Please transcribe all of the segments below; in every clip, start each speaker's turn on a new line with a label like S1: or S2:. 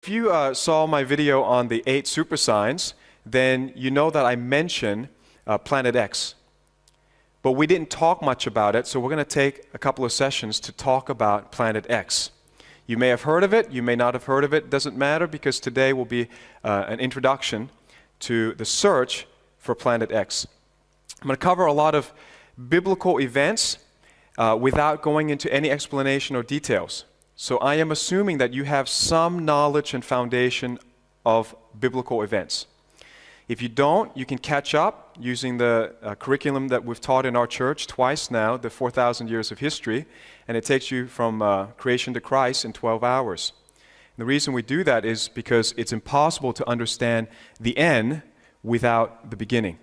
S1: If you saw my video on the 8 super signs, then you know that I mentioned Planet X. But we didn't talk much about it, so we're going to take a couple of sessions to talk about Planet X. You may have heard of it, you may not have heard of it, doesn't matter, because today will be an introduction to the search for Planet X. I'm going to cover a lot of biblical events without going into any explanation or details. So I am assuming that you have some knowledge and foundation of biblical events. If you don't, you can catch up using the curriculum that we've taught in our church twice now, the 4,000 years of history, and it takes you from creation to Christ in 12 hours. And the reason we do that is because it's impossible to understand the end without the beginning.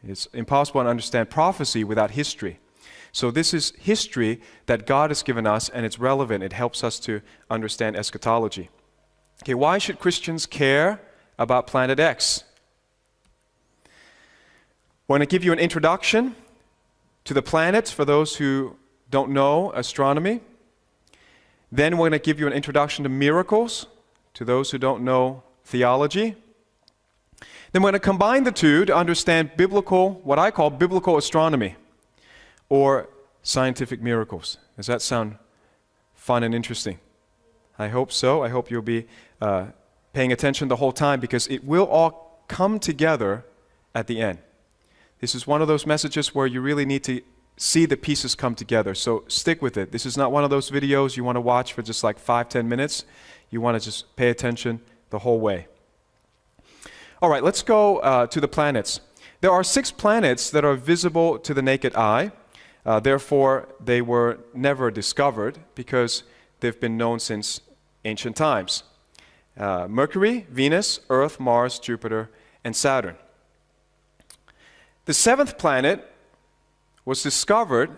S1: It's impossible to understand prophecy without history. So this is history that God has given us, and it's relevant. It helps us to understand eschatology. Okay, why should Christians care about Planet X? I want to give you an introduction to the planets for those who don't know astronomy. Then we're going to give you an introduction to miracles to those who don't know theology. Then we're going to combine the two to understand biblical, what I call biblical astronomy, or scientific miracles. Does that sound fun and interesting? I hope so. I hope you'll be paying attention the whole time, because it will all come together at the end. This is one of those messages where you really need to see the pieces come together. So stick with it. This is not one of those videos you want to watch for just like 5-10 minutes. You want to just pay attention the whole way. All right, let's go to the planets. There are 6 planets that are visible to the naked eye. Therefore, they were never discovered because they've been known since ancient times. Mercury, Venus, Earth, Mars, Jupiter, and Saturn. The 7th planet was discovered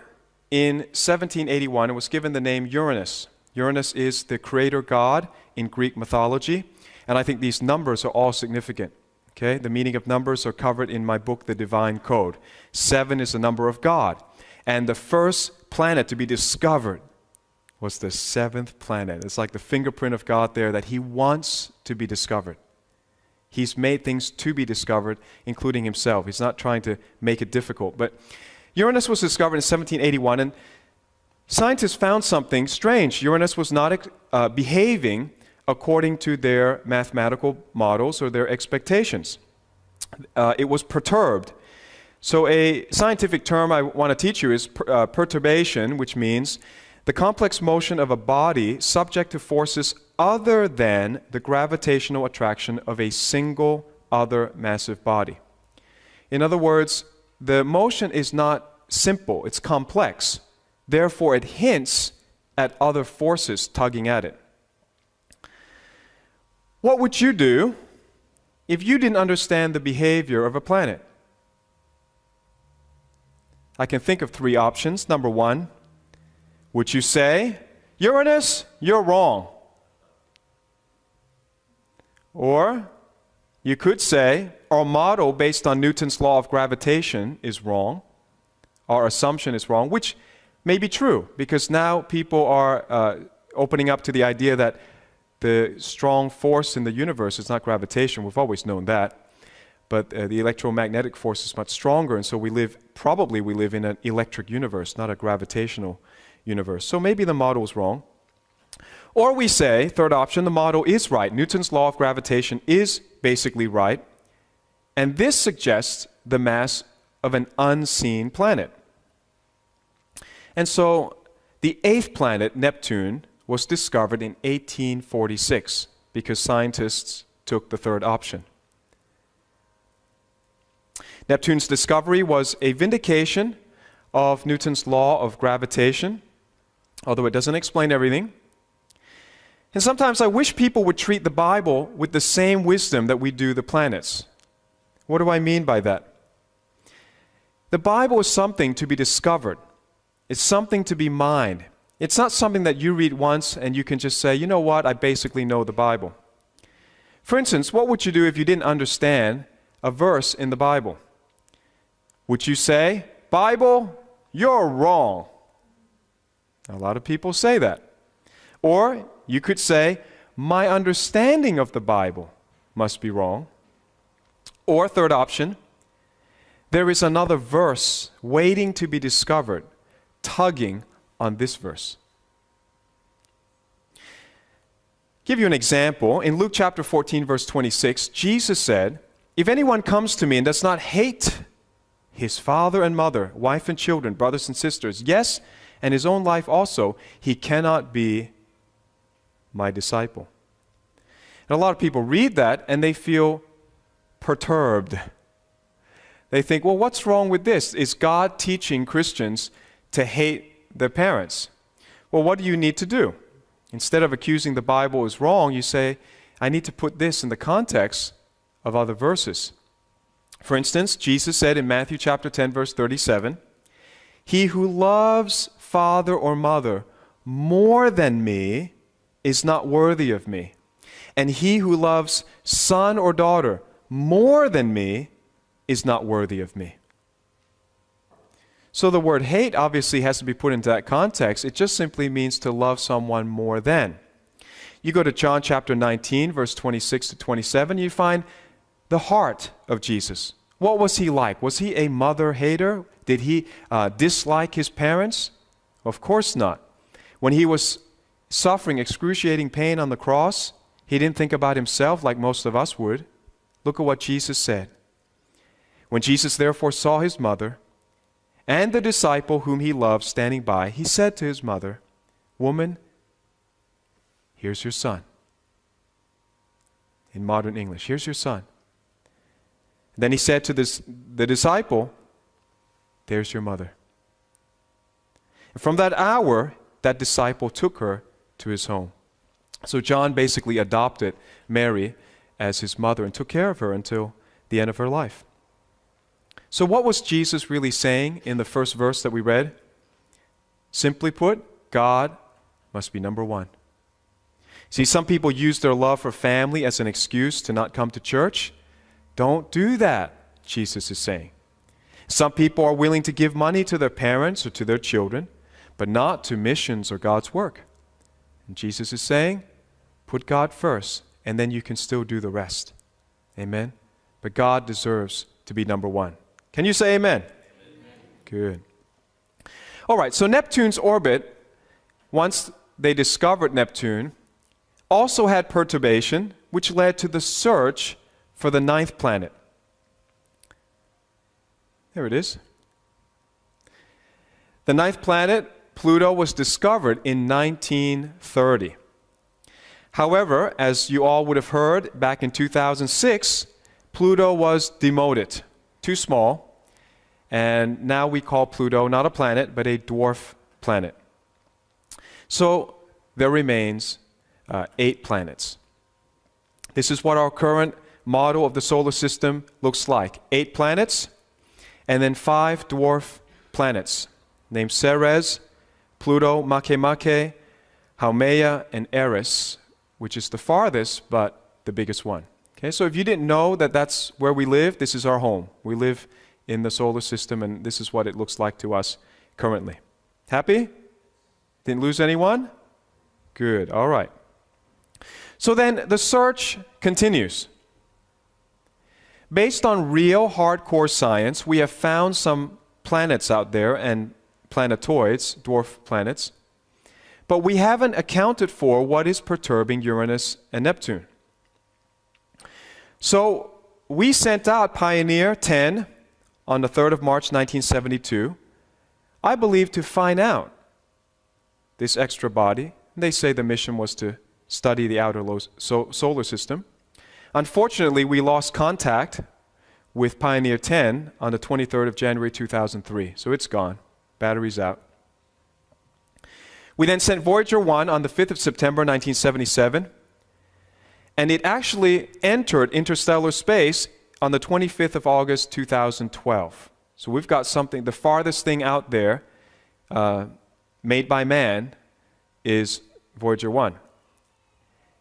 S1: in 1781 and was given the name Uranus. Uranus is the creator god in Greek mythology, and I think these numbers are all significant. Okay? The meaning of numbers are covered in my book, The Divine Code. 7 is the number of God. And the first planet to be discovered was the 7th planet. It's like the fingerprint of God there that He wants to be discovered. He's made things to be discovered, including Himself. He's not trying to make it difficult. But Uranus was discovered in 1781, and scientists found something strange. Uranus was not behaving according to their mathematical models or their expectations. It was perturbed. So a scientific term I want to teach you is perturbation, which means the complex motion of a body subject to forces other than the gravitational attraction of a single other massive body. In other words, the motion is not simple, it's complex. Therefore, it hints at other forces tugging at it. What would you do if you didn't understand the behavior of a planet? I can think of 3 options. Number 1, would you say, Uranus, you're wrong? Or you could say, our model based on Newton's law of gravitation is wrong. Our assumption is wrong, which may be true, because now people are opening up to the idea that the strong force in the universe is not gravitation. We've always known that. But the electromagnetic force is much stronger, and so we live in an electric universe, not a gravitational universe. So maybe the model is wrong. Or we say, third option, the model is right. Newton's law of gravitation is basically right, and this suggests the mass of an unseen planet. And so the 8th planet, Neptune, was discovered in 1846 because scientists took the third option. Neptune's discovery was a vindication of Newton's law of gravitation, although it doesn't explain everything. And sometimes I wish people would treat the Bible with the same wisdom that we do the planets. What do I mean by that? The Bible is something to be discovered. It's something to be mined. It's not something that you read once and you can just say, you know what, I basically know the Bible. For instance, what would you do if you didn't understand a verse in the Bible? Would you say, Bible, you're wrong? A lot of people say that. Or you could say, my understanding of the Bible must be wrong. Or third option, there is another verse waiting to be discovered, tugging on this verse. Give you an example. In Luke chapter 14, verse 26, Jesus said, "If anyone comes to me and does not hate his father and mother, wife and children, brothers and sisters, yes, and his own life also, he cannot be my disciple." And a lot of people read that and they feel perturbed. They think, well, what's wrong with this? Is God teaching Christians to hate their parents? Well, what do you need to do? Instead of accusing the Bible is wrong, you say, I need to put this in the context of other verses. For instance, Jesus said in Matthew chapter 10, verse 37, "He who loves father or mother more than me is not worthy of me. And he who loves son or daughter more than me is not worthy of me." So the word hate obviously has to be put into that context. It just simply means to love someone more than. You go to John chapter 19, verse 26 to 27, you find the heart of Jesus. What was he like? Was he a mother hater? Did he dislike his parents? Of course not. When he was suffering excruciating pain on the cross, he didn't think about himself like most of us would. Look at what Jesus said. When Jesus therefore saw his mother and the disciple whom he loved standing by, he said to his mother, "Woman, here's your son." In modern English, "Here's your son." Then he said to the disciple, "There's your mother." And from that hour, that disciple took her to his home. So John basically adopted Mary as his mother and took care of her until the end of her life. So what was Jesus really saying in the first verse that we read? Simply put, God must be number one. See, some people use their love for family as an excuse to not come to church. Don't do that, Jesus is saying. Some people are willing to give money to their parents or to their children, but not to missions or God's work. And Jesus is saying, put God first, and then you can still do the rest. Amen? But God deserves to be number one. Can you say amen? Amen. Good. All right, so Neptune's orbit, once they discovered Neptune, also had perturbation, which led to the search for the 9th planet. There it is. The 9th planet, Pluto, was discovered in 1930. However, as you all would have heard, back in 2006, Pluto was demoted, too small, and now we call Pluto not a planet, but a dwarf planet. So there remains 8 planets. This is what our current model of the solar system looks like. 8 planets, and then 5 dwarf planets, named Ceres, Pluto, Makemake, Haumea, and Eris, which is the farthest, but the biggest one. Okay, so if you didn't know that that's where we live, this is our home. We live in the solar system, and this is what it looks like to us currently. Happy? Didn't lose anyone? Good, all right. So then the search continues. Based on real hardcore science, we have found some planets out there and planetoids, dwarf planets, but we haven't accounted for what is perturbing Uranus and Neptune. So we sent out Pioneer 10 on the 3rd of March 1972, I believe to find out this extra body. They say the mission was to study the outer solar system. Unfortunately, we lost contact with Pioneer 10 on the 23rd of January 2003, so it's gone. Battery's out. We then sent Voyager 1 on the 5th of September 1977, and it actually entered interstellar space on the 25th of August 2012. So we've got something, the farthest thing out there made by man is Voyager 1.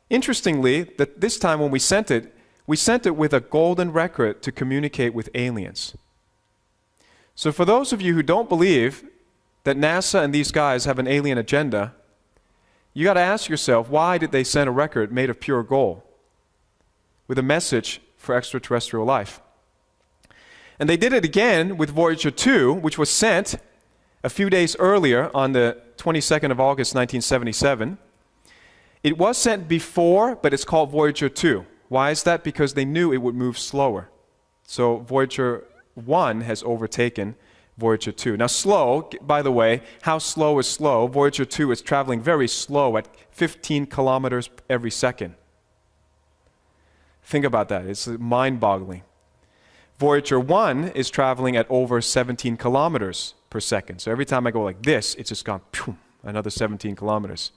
S1: Interestingly, that this time when we sent it with a golden record to communicate with aliens. So for those of you who don't believe that NASA and these guys have an alien agenda, you got to ask yourself, why did they send a record made of pure gold with a message for extraterrestrial life? And they did it again with Voyager 2, which was sent a few days earlier on the 22nd of August, 1977. It was sent before, but it's called Voyager 2. Why is that? Because they knew it would move slower. So Voyager 1 has overtaken Voyager 2. Now slow, by the way, how slow is slow? Voyager 2 is traveling very slow at 15 kilometers every second. Think about that. It's mind-boggling. Voyager 1 is traveling at over 17 kilometers per second. So every time I go like this, it's just gone phew, another 17 kilometers.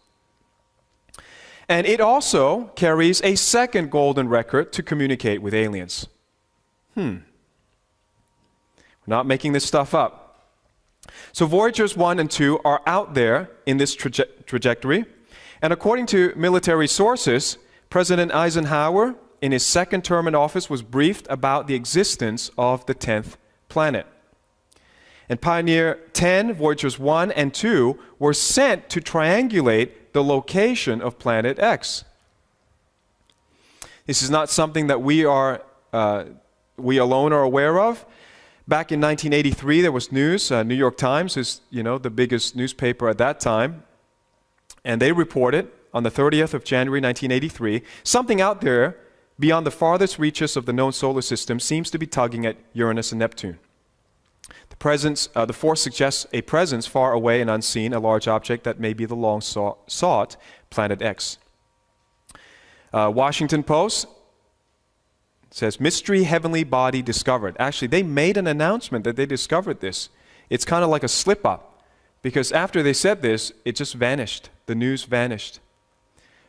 S1: And it also carries a second golden record to communicate with aliens. We're not making this stuff up. So Voyagers 1 and 2 are out there in this trajectory. And according to military sources, President Eisenhower, in his second term in office, was briefed about the existence of the 10th planet. And Pioneer 10, Voyagers 1 and 2 were sent to triangulate the location of Planet X. This is not something that we alone are aware of. Back in 1983, there was news. New York Times is, the biggest newspaper at that time. And they reported on the 30th of January, 1983, something out there beyond the farthest reaches of the known solar system seems to be tugging at Uranus and Neptune. The force suggests a presence far away and unseen, a large object that may be the long-sought Planet X. Washington Post says, mystery heavenly body discovered. Actually, they made an announcement that they discovered this. It's kind of like a slip-up, because after they said this, it just vanished. The news vanished.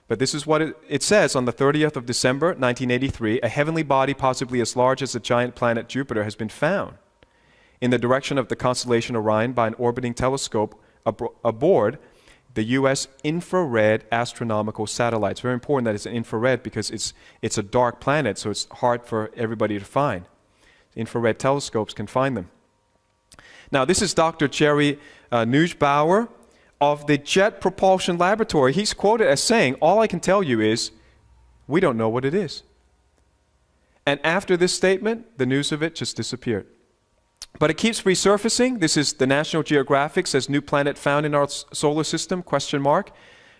S1: But this is what it says on the 30th of December, 1983, a heavenly body possibly as large as the giant planet Jupiter has been found in the direction of the constellation Orion by an orbiting telescope aboard the U.S. infrared astronomical satellite. It's very important that it's an infrared because it's a dark planet, so it's hard for everybody to find. Infrared telescopes can find them. Now, this is Dr. Jerry Neubauer of the Jet Propulsion Laboratory. He's quoted as saying, all I can tell you is, we don't know what it is. And after this statement, the news of it just disappeared. But it keeps resurfacing. This is the National Geographic says new planet found in our solar system, ?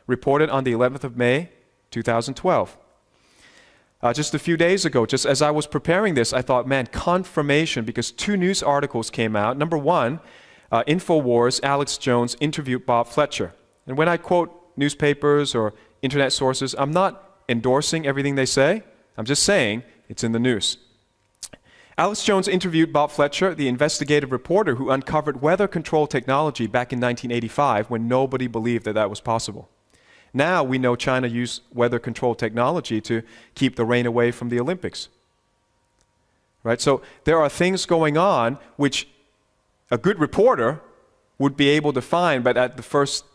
S1: Reported on the 11th of May, 2012. Just a few days ago, just as I was preparing this, I thought, man, confirmation, because two news articles came out. Number one, InfoWars, Alex Jones interviewed Bob Fletcher. And when I quote newspapers or internet sources, I'm not endorsing everything they say. I'm just saying it's in the news. Alex Jones interviewed Bob Fletcher, the investigative reporter who uncovered weather control technology back in 1985 when nobody believed that that was possible. Now we know China used weather control technology to keep the rain away from the Olympics. Right? So there are things going on which a good reporter would be able to find, but at the first,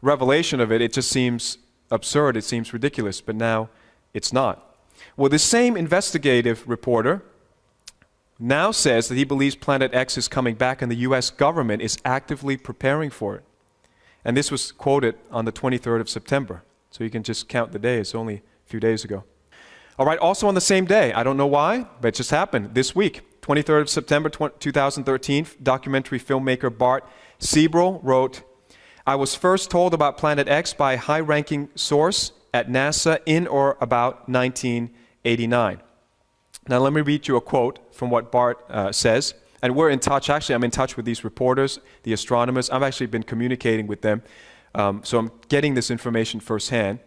S1: revelation of it, it just seems absurd, it seems ridiculous, but now it's not. Well, the same investigative reporter now says that he believes Planet X is coming back and the U.S. government is actively preparing for it. And this was quoted on the 23rd of September. So you can just count the days, only a few days ago. All right, also on the same day, I don't know why, but it just happened this week. 23rd of September 2013, documentary filmmaker Bart Sibrel wrote, I was first told about Planet X by a high-ranking source at NASA in or about 1989. Now let me read you a quote from what Bart says. And we're in touch, actually I'm in touch with these reporters, the astronomers. I've actually been communicating with them. So I'm getting this information firsthand.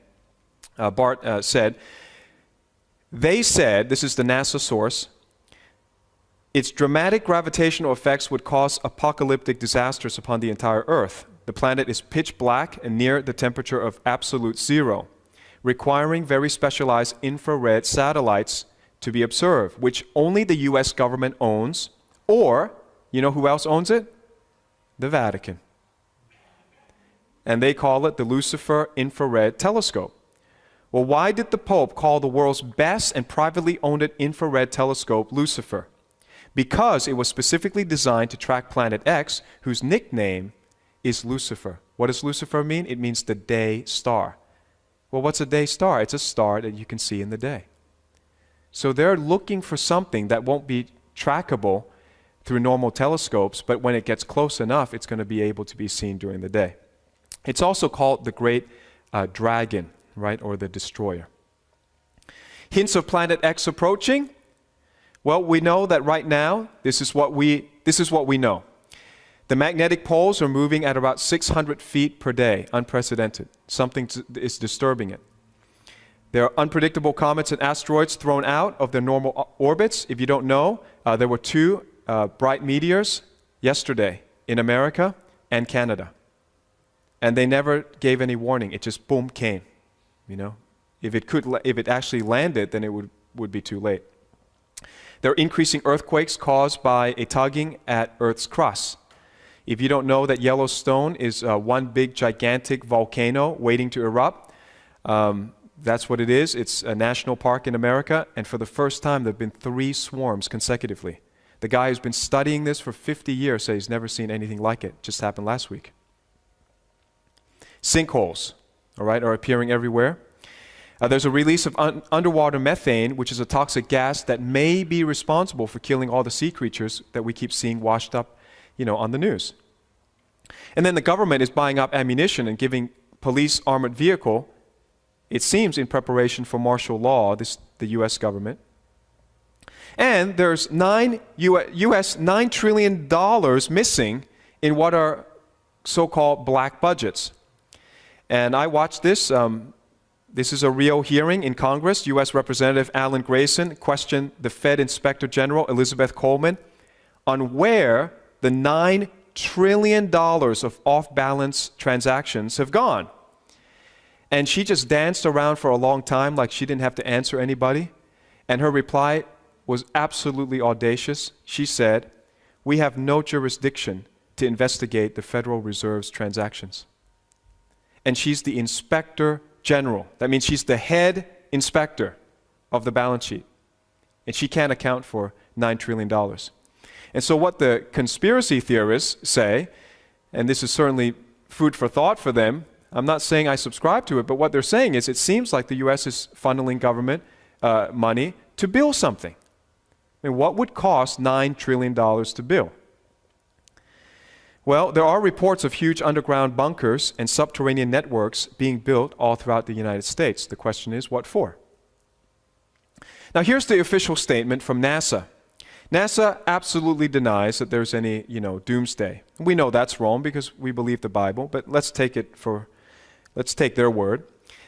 S1: Bart said, they said, this is the NASA source, its dramatic gravitational effects would cause apocalyptic disasters upon the entire Earth. The planet is pitch black and near the temperature of absolute zero, requiring very specialized infrared satellites to be observed, which only the U.S. government owns, or, you know who else owns it? The Vatican. And they call it the Lucifer Infrared Telescope. Well, why did the Pope call the world's best and privately owned infrared telescope Lucifer? Because it was specifically designed to track Planet X, whose nickname is Lucifer. What does Lucifer mean? It means the day star. Well, what's a day star? It's a star that you can see in the day. So they're looking for something that won't be trackable through normal telescopes, but when it gets close enough, it's going to be able to be seen during the day. It's also called the Great Dragon, right, or the Destroyer. Hints of Planet X approaching? Well, we know that right now, this is what we know. The magnetic poles are moving at about 600 feet per day, unprecedented. Something is disturbing it. There are unpredictable comets and asteroids thrown out of their normal orbits. If you don't know, there were two bright meteors yesterday in America and Canada. And they never gave any warning. It just boom, came. You know, if it actually landed, then it would be too late. There are increasing earthquakes caused by a tugging at Earth's crust. If you don't know that Yellowstone is one big gigantic volcano waiting to erupt, that's what it is. It's a national park in America, and for the first time there have been 3 swarms consecutively. The guy who's been studying this for 50 years says he's never seen anything like it. Just happened last week. Sinkholes, all right, are appearing everywhere. There's a release of underwater methane, which is a toxic gas that may be responsible for killing all the sea creatures that we keep seeing washed up, on the news. And then the government is buying up ammunition and giving police armored vehicle, it seems in preparation for martial law, the U.S. government. And there's U.S. $9 trillion missing in what are so-called black budgets. And I watched this. This is a real hearing in Congress. U.S. Representative Alan Grayson questioned the Fed Inspector General Elizabeth Coleman on where the $9 trillion of off-balance transactions have gone. And she just danced around for a long time like she didn't have to answer anybody. And her reply was absolutely audacious. She said, "We have no jurisdiction to investigate the Federal Reserve's transactions." And she's the Inspector General. That means she's the head inspector of the balance sheet. And she can't account for $9 trillion. And so what the conspiracy theorists say, and this is certainly food for thought for them, I'm not saying I subscribe to it, but what they're saying is it seems like the U.S. is funneling government money to build something. I mean, what would cost $9 trillion to build? Well, there are reports of huge underground bunkers and subterranean networks being built all throughout the United States. The question is, what for? Now, here's the official statement from NASA. NASA absolutely denies that there's any, doomsday. We know that's wrong because we believe the Bible, but let's take their word.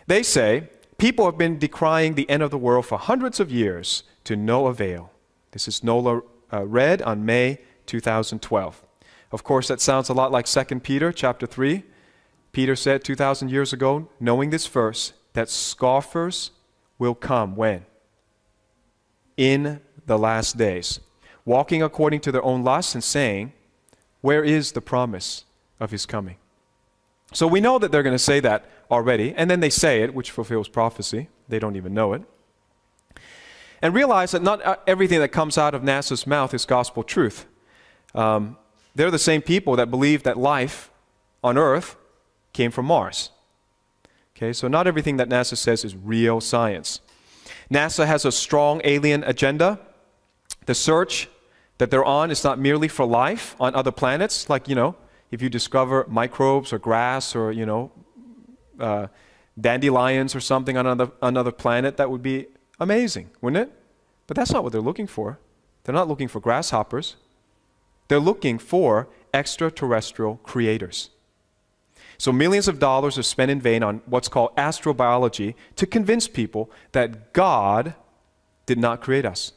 S1: They say, people have been decrying the end of the world for hundreds of years to no avail. This is NOLA read on May 2012. Of course, that sounds a lot like 2 Peter chapter 3. Peter said 2,000 years ago, knowing this verse, that scoffers will come when? In the last days, walking according to their own lusts and saying, where is the promise of his coming? So we know that they're going to say that already, and then they say it, which fulfills prophecy. They don't even know it. And realize that not everything that comes out of NASA's mouth is gospel truth. They're the same people that believe that life on Earth came from Mars. Okay, so not everything that NASA says is real science. NASA has a strong alien agenda. The search that they're on is not merely for life on other planets, like, if you discover microbes or grass or, dandelions or something on another planet, that would be amazing, wouldn't it? But that's not what they're looking for. They're not looking for grasshoppers. They're looking for extraterrestrial creators. So millions of dollars are spent in vain on what's called astrobiology to convince people that God did not create us.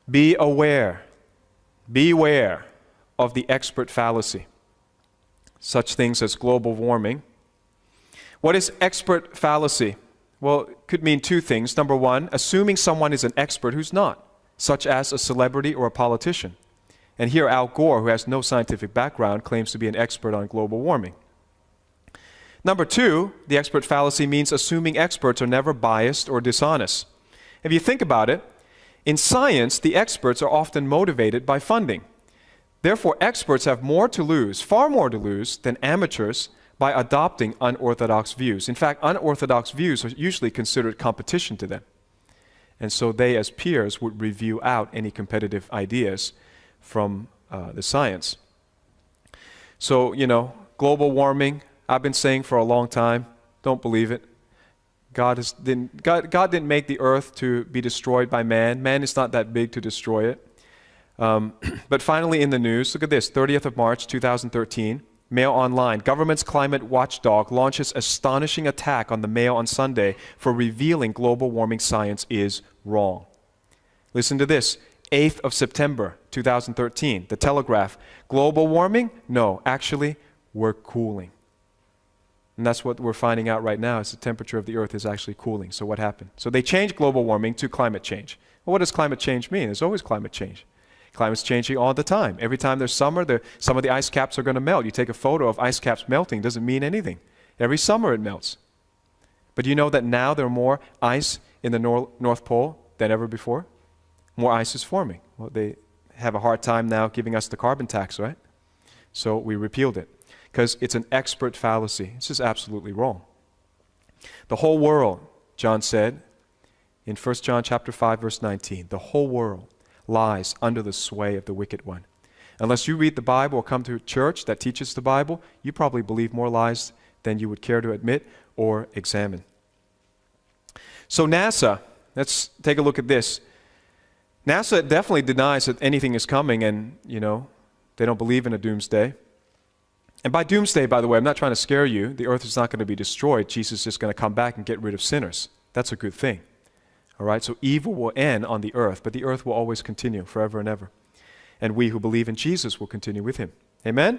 S1: Beware of the expert fallacy. Such things as global warming. What is expert fallacy? Well, it could mean 2 things. Number 1, assuming someone is an expert who's not, such as a celebrity or a politician. And here Al Gore, who has no scientific background, claims to be an expert on global warming. Number 2, the expert fallacy means assuming experts are never biased or dishonest. If you think about it, in science, the experts are often motivated by funding. Therefore, experts have more to lose, far more to lose, than amateurs by adopting unorthodox views. In fact, unorthodox views are usually considered competition to them. And so they, as peers, would review out any competitive ideas from the science. So, global warming, I've been saying for a long time, don't believe it. God didn't make the earth to be destroyed by man. Man is not that big to destroy it. But finally in the news, look at this, 30th of March, 2013, Mail Online. Government's climate watchdog launches astonishing attack on the Mail on Sunday for revealing global warming science is wrong. Listen to this, 8th of September, 2013, The Telegraph. Global warming? No, actually, we're cooling. And that's what we're finding out right now, is the temperature of the earth is actually cooling. So what happened? So they changed global warming to climate change. Well, what does climate change mean? There's always climate change. Climate's changing all the time. Every time there's summer, some of the ice caps are going to melt. You take a photo of ice caps melting, doesn't mean anything. Every summer it melts. But you know that now there are more ice in the North Pole than ever before? More ice is forming. Well, they have a hard time now giving us the carbon tax, right? So we repealed it, because it's an expert fallacy. It's just absolutely wrong. The whole world, John said in 1 John chapter 5, verse 19, the whole world lies under the sway of the wicked one. Unless you read the Bible or come to a church that teaches the Bible, you probably believe more lies than you would care to admit or examine. So NASA, let's take a look at this. NASA definitely denies that anything is coming, and, they don't believe in a doomsday. And by doomsday, by the way, I'm not trying to scare you. The earth is not going to be destroyed. Jesus is just going to come back and get rid of sinners. That's a good thing. All right, so evil will end on the earth, but the earth will always continue forever and ever. And we who believe in Jesus will continue with him. Amen?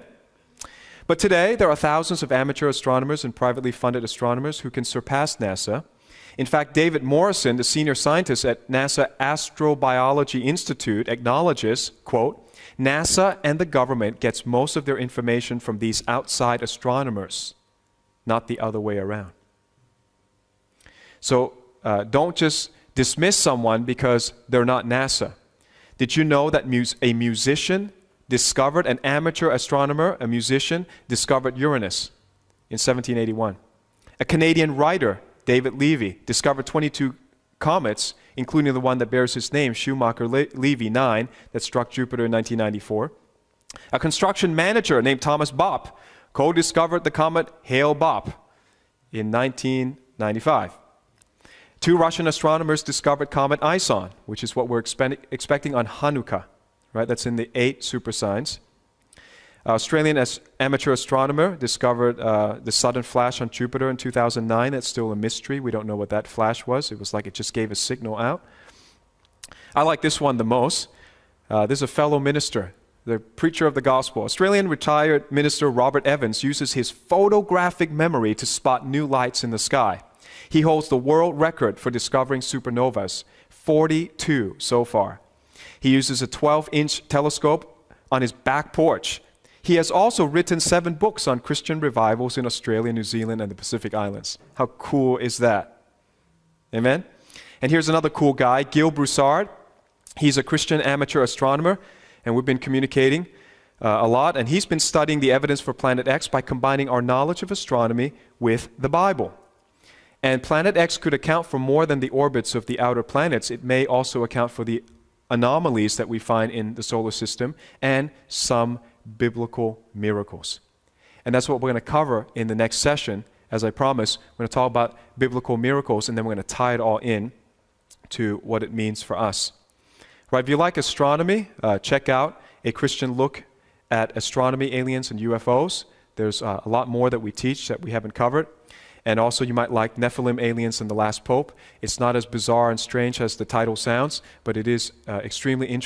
S1: But today, there are thousands of amateur astronomers and privately funded astronomers who can surpass NASA. In fact, David Morrison, the senior scientist at NASA Astrobiology Institute, acknowledges, quote, NASA and the government gets most of their information from these outside astronomers, not the other way around. So don't just dismiss someone because they're not NASA. Did you know that a musician discovered, an amateur astronomer, a musician, discovered Uranus in 1781? A Canadian writer, David Levy, discovered 22 comets, including the one that bears his name, Shoemaker-Levy 9, that struck Jupiter in 1994. A construction manager named Thomas Bopp co-discovered the comet Hale-Bopp in 1995. 2 Russian astronomers discovered comet Ison, which is what we're expecting on Hanukkah, right? That's in the 8 super signs. Australian amateur astronomer discovered the sudden flash on Jupiter in 2009. That's still a mystery. We don't know what that flash was. It was like it just gave a signal out. I like this one the most. This is a fellow minister, the preacher of the gospel. Australian retired minister Robert Evans uses his photographic memory to spot new lights in the sky. He holds the world record for discovering supernovas, 42 so far. He uses a 12-inch telescope on his back porch. He has also written 7 books on Christian revivals in Australia, New Zealand, and the Pacific Islands. How cool is that? Amen? And here's another cool guy, Gil Broussard. He's a Christian amateur astronomer, and we've been communicating a lot, and he's been studying the evidence for Planet X by combining our knowledge of astronomy with the Bible. And Planet X could account for more than the orbits of the outer planets. It may also account for the anomalies that we find in the solar system and some biblical miracles. And that's what we're going to cover in the next session. As I promised, we're going to talk about biblical miracles, and then we're going to tie it all in to what it means for us. Right, if you like astronomy, check out A Christian Look at Astronomy, Aliens, and UFOs. There's a lot more that we teach that we haven't covered. And also you might like Nephilim, Aliens, and the Last Pope. It's not as bizarre and strange as the title sounds, but it is extremely interesting.